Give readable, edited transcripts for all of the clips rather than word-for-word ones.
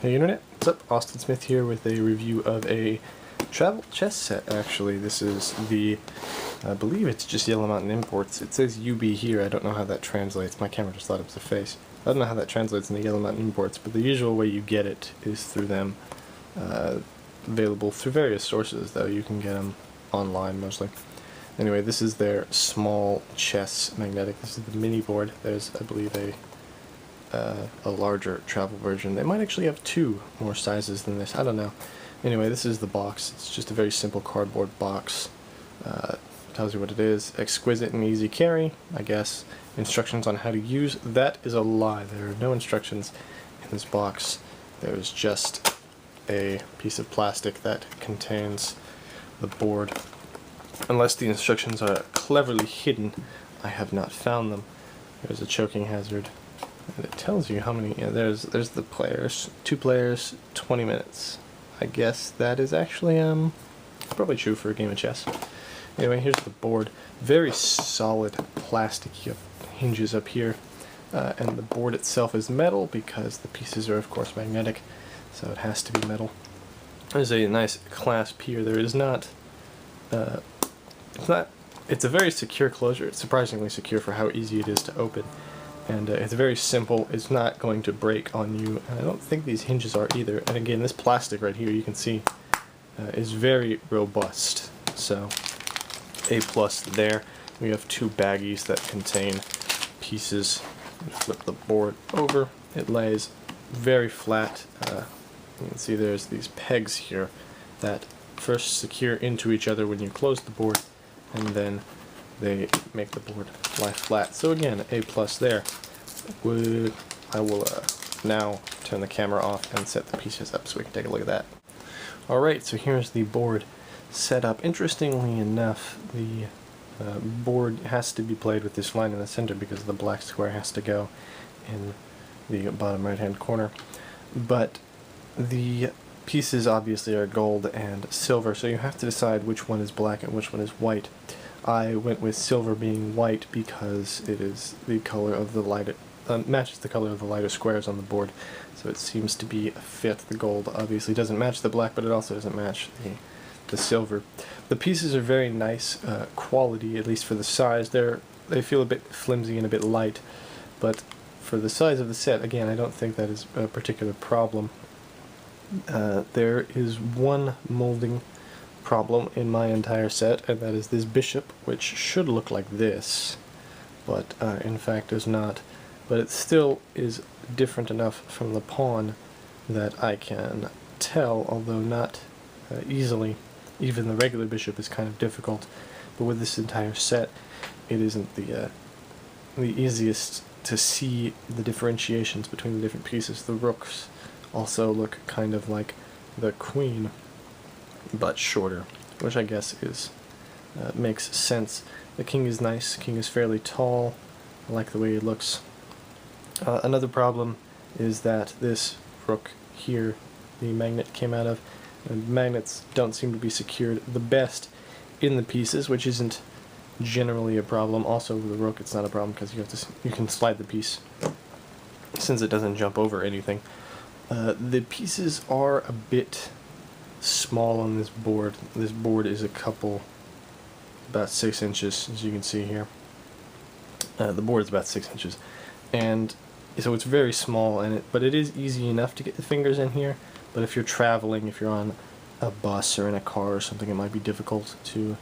Hey Internet, what's up? Austin Smith here with a review of a travel chess set. Actually, this is the, I believe it's just Yellow Mountain Imports. It says UB here, I don't know how that translates. My camera just thought it was a face. I don't know how that translates in the Yellow Mountain Imports, but the usual way you get it is through them. Available through various sources, though. You can get them online mostly. Anyway, this is their small chess magnetic. This is the mini board. There's, I believe, a larger travel version. They might actually have two more sizes than this. I don't know. Anyway, this is the box. It's just a very simple cardboard box. Tells you what it is. Exquisite and easy carry, I guess. Instructions on how to use. That is a lie. There are no instructions in this box. There's just a piece of plastic that contains the board. Unless the instructions are cleverly hidden, I have not found them. There's a choking hazard. And it tells you how many, there's the players, 2 players, 20 minutes. I guess that is actually, probably true for a game of chess. Anyway, here's the board. Very solid plastic. You have hinges up here. And the board itself is metal because the pieces are, of course, magnetic. So it has to be metal. There's a nice clasp here. There is not, it's a very secure closure. It's surprisingly secure for how easy it is to open. And it's very simple. It's not going to break on you. And I don't think these hinges are either. And again, this plastic right here, you can see, is very robust. So, A+ there. We have 2 baggies that contain pieces. Flip the board over. It lays very flat. You can see there's these pegs here that first secure into each other when you close the board, and then they make the board lie flat. So again, A+ there. I will now turn the camera off and set the pieces up so we can take a look at that. Alright, so here's the board set up. Interestingly enough, the board has to be played with this line in the center because the black square has to go in the bottom right hand corner. But the pieces obviously are gold and silver, so you have to decide which one is black and which one is white. I went with silver being white because it is the color of the lighter, matches the color of the lighter squares on the board, so it seems to be a fit. The gold obviously doesn't match the black, but it also doesn't match the silver. The pieces are very nice quality, at least for the size. They feel a bit flimsy and a bit light, but for the size of the set, again, I don't think that is a particular problem. There is one molding problem in my entire set, and that is this bishop, which should look like this, but in fact does not. But it still is different enough from the pawn that I can tell, although not easily. Even the regular bishop is kind of difficult, but with this entire set, it isn't the easiest to see the differentiations between the different pieces. The rooks also look kind of like the queen, but shorter, which I guess is makes sense. The king is nice. King is fairly tall. I like the way it looks. Another problem is that this rook here, the magnet came out of, and magnets don't seem to be secured the best in the pieces, which isn't generally a problem. Also with the rook, it's not a problem because you can slide the piece since it doesn't jump over anything. The pieces are a bit small on this board. This board is about 6 inches, as you can see here. The board is about 6 inches, and so it's very small, but it is easy enough to get the fingers in here. But if you're traveling, if you're on a bus or in a car or something, it might be difficult to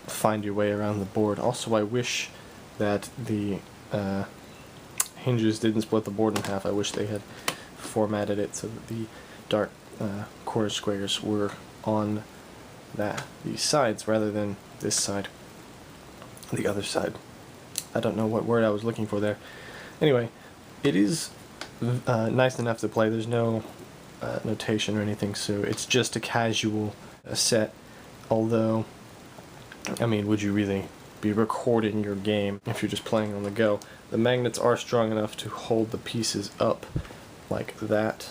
find your way around the board. Also, I wish that the hinges didn't split the board in half. I wish they had formatted it so that the dark quarter squares were on these sides rather than this side, the other side. I don't know what word I was looking for there. Anyway, it is nice enough to play. There's no notation or anything, so it's just a casual set. Although, I mean, would you really be recording your game if you're just playing on the go? The magnets are strong enough to hold the pieces up like that.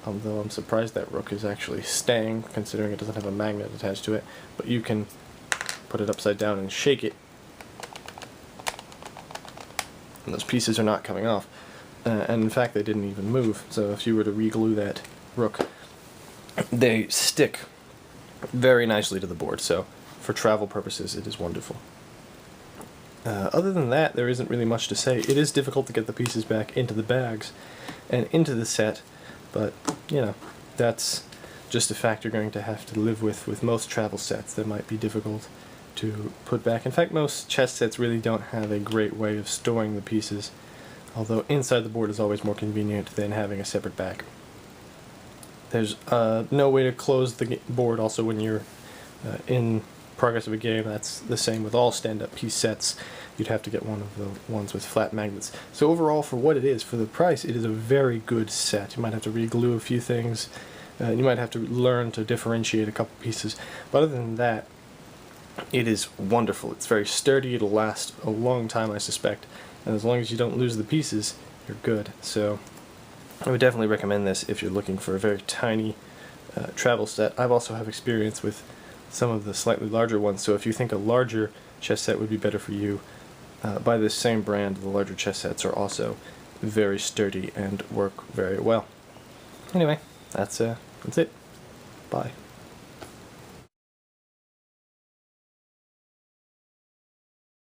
Although I'm surprised that rook is actually staying, considering it doesn't have a magnet attached to it. But you can put it upside down and shake it, and those pieces are not coming off. and in fact they didn't even move, so if you were to re-glue that rook, they stick very nicely to the board, so for travel purposes it is wonderful. Other than that, there isn't really much to say. It is difficult to get the pieces back into the bags and into the set, but, you know, that's just a fact you're going to have to live with most travel sets that might be difficult to put back. In fact, most chess sets really don't have a great way of storing the pieces, although inside the board is always more convenient than having a separate bag. There's no way to close the board also when you're in progress of a game. That's the same with all stand-up piece sets. You'd have to get one of the ones with flat magnets. So overall, for what it is, for the price, it is a very good set. You might have to re-glue a few things. You might have to learn to differentiate a couple pieces. But other than that, it is wonderful. It's very sturdy. It'll last a long time, I suspect. And as long as you don't lose the pieces, you're good. So I would definitely recommend this if you're looking for a very tiny travel set. I've also have experience with some of the slightly larger ones, so if you think a larger chess set would be better for you, by this same brand, the larger chess sets are also very sturdy and work very well. Anyway, that's it. Bye.